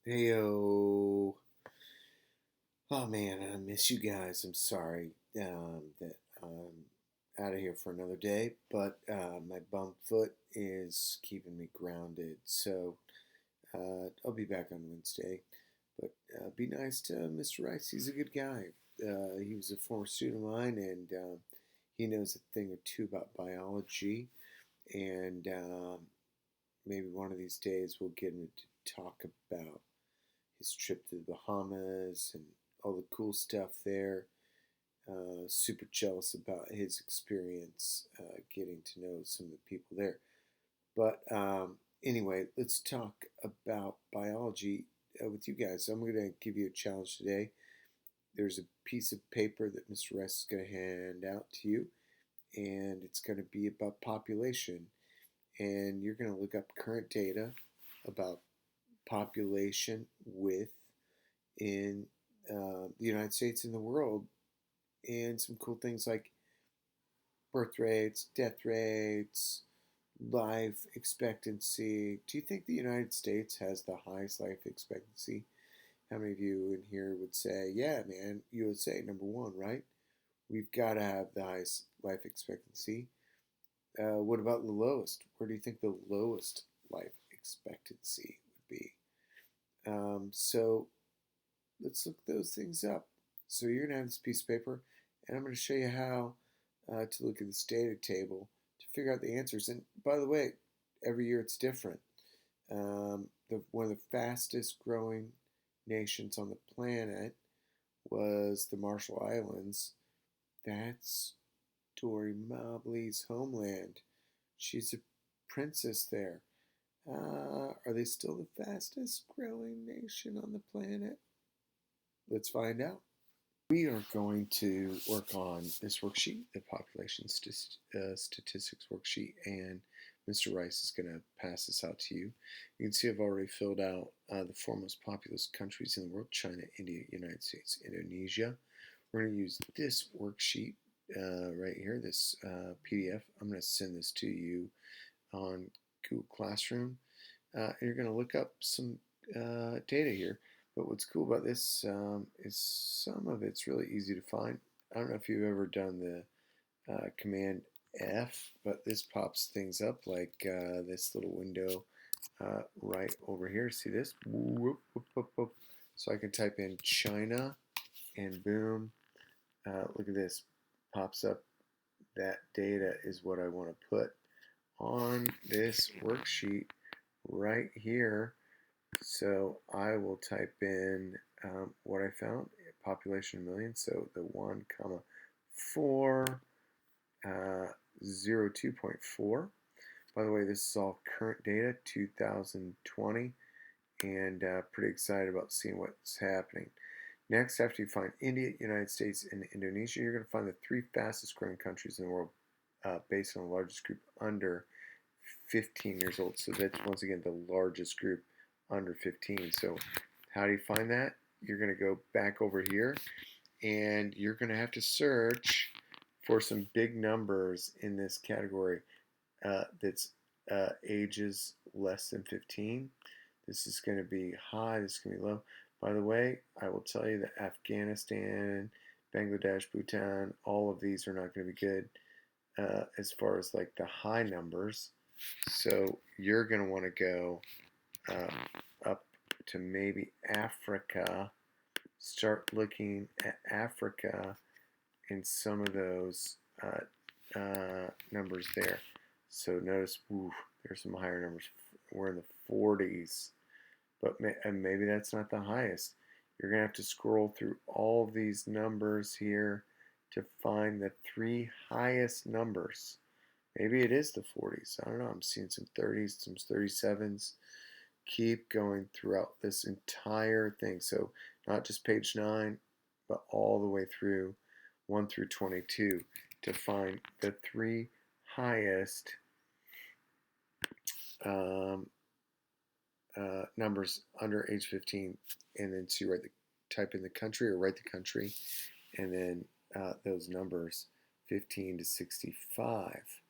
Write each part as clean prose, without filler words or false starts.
Heyo. Oh man, I miss you guys. I'm sorry that I'm out of here for another day, but my bum foot is keeping me grounded. So I'll be back on Wednesday. But be nice to Mr. Rice. He's a good guy. He was a former student of mine, and he knows a thing or two about biology. And maybe one of these days we'll get him to talk about his trip to the Bahamas and all the cool stuff there. Super jealous about his experience getting to know some of the people there. But anyway, let's talk about biology with you guys. I'm going to give you a challenge today. There's a piece of paper that Mr. Rice is going to hand out to you, and it's going to be about population. And you're going to look up current data about population width in the United States and the world, and some cool things like birth rates, death rates, life expectancy. Do you think the United States has the highest life expectancy? How many of you in here would say, yeah, man, you would say number one, right? We've got to have the highest life expectancy. What about the lowest? Where do you think the lowest life expectancy would be? So let's look those things up. So you're going to have this piece of paper, and I'm going to show you how to look at this data table to figure out the answers. And by the way, every year it's different. One of the fastest growing nations on the planet was the Marshall Islands. That's Dory Mobley's homeland. She's a princess there. Are they still the fastest growing nation on the planet? Let's find out. We are going to work on this worksheet, the population statistics worksheet, and Mr. Rice is going to pass this out to you. You can see I've already filled out the four most populous countries in the world: China, India, United States, Indonesia. We're going to use this worksheet right here, this PDF. I'm going to send this to you on Google Classroom. And you're going to look up some data here. But what's cool about this is some of it's really easy to find. I don't know if you've ever done the Command F, but this pops things up like this little window right over here. See this? Whoop, whoop, whoop, whoop. So I can type in China, and boom, look at this. Pops up. That data is what I want to put on this worksheet right here. So I will type in what I found, population million, so the 1, 4, 02.4. By the way, this is all current data, 2020, and pretty excited about seeing what's happening. Next, after you find India, United States, and Indonesia, you're going to find the 3 fastest growing countries in the world based on the largest group under 15 years old. So that's, once again, the largest group under 15. So how do you find that? You're going to go back over here, and you're going to have to search for some big numbers in this category that's ages less than 15. This is going to be high, this is going to be low. By the way, I will tell you that Afghanistan, Bangladesh, Bhutan, all of these are not going to be good as far as like the high numbers. So you're going to want to go up to maybe Africa. Start looking at Africa in some of those numbers there. So notice, there's some higher numbers. We're in the 40s, but maybe that's not the highest. You're going to have to scroll through all of these numbers here to find the 3 highest numbers. Maybe it is the 40s. I don't know. I'm seeing some 30s, some 37s. Keep going throughout this entire thing. So not just page 9, but all the way through 1 through 22 to find the 3 highest numbers under age 15, and then so you type in the country or write the country, and then those numbers 15 to 65.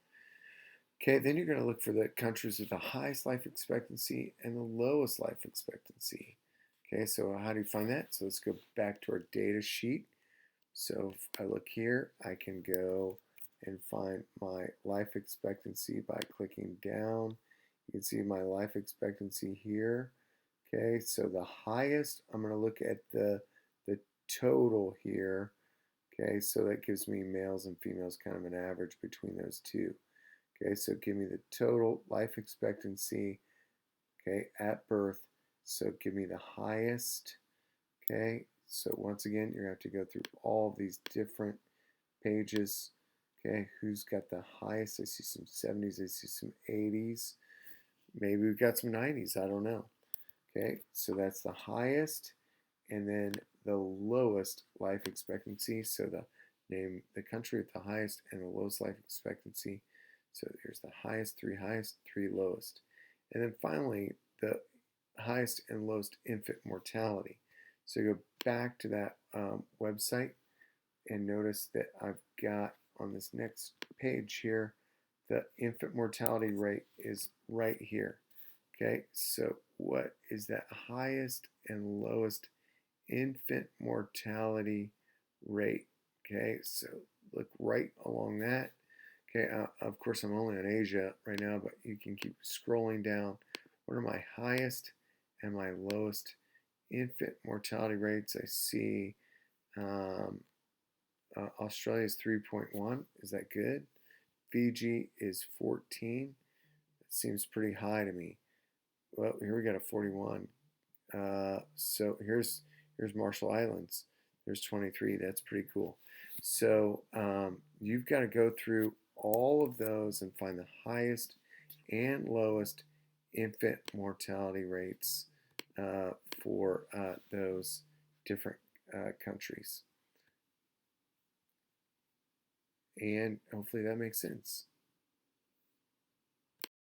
Okay, then you're going to look for the countries with the highest life expectancy and the lowest life expectancy. Okay, so how do you find that? So let's go back to our data sheet. So if I look here, I can go and find my life expectancy by clicking down. You can see my life expectancy here. Okay, so the highest, I'm going to look at the total here. Okay, so that gives me males and females, kind of an average between those two. Okay, so give me the total life expectancy, okay, at birth. So give me the highest, okay. So once again, you're going to have to go through all of these different pages. Okay, who's got the highest? I see some 70s, I see some 80s. Maybe we've got some 90s, I don't know. Okay, so that's the highest, and then the lowest life expectancy. So the name, the country with the highest and the lowest life expectancy. So here's the highest, three lowest. And then finally, the highest and lowest infant mortality. So go back to that website and notice that I've got on this next page here, the infant mortality rate is right here. Okay, so what is that highest and lowest infant mortality rate? Okay, so look right along that. Okay, of course I'm only on Asia right now, but you can keep scrolling down. What are my highest and my lowest infant mortality rates? I see Australia is 3.1. Is that good? Fiji is 14. That seems pretty high to me. Well, here we got a 41. So here's Marshall Islands. There's 23. That's pretty cool. So you've got to go through all of those and find the highest and lowest infant mortality rates for those different countries. And hopefully that makes sense.